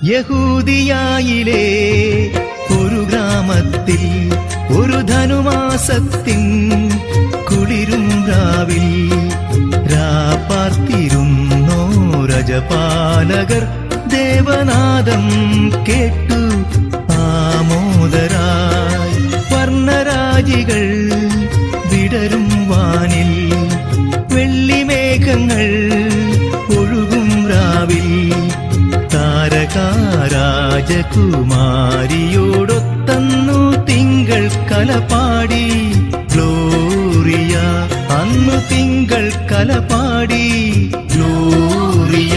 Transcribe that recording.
യഹൂദിയായിലെ ഒരു ഗ്രാമത്തിൽ ഒരു ധനുമാസത്തിൻ കുളിരും രാവിൽ രാപ്പാർത്തിരുന്നോ രജപാലകർ ദേവനാദം കേട്ടു ആമോദരായി. വർണ്ണരാജികൾ വിടരും വാനിൽ വെള്ളിമേഘങ്ങൾ ഒഴുകും രാവിൽ താരകാരാജകുമാരിയോടൊത്തന്നു തിങ്കൾ കലപാടി ഗ്ലോറിയ. അന്നു തിങ്കൾ കലപാടി ഗ്ലോറിയ.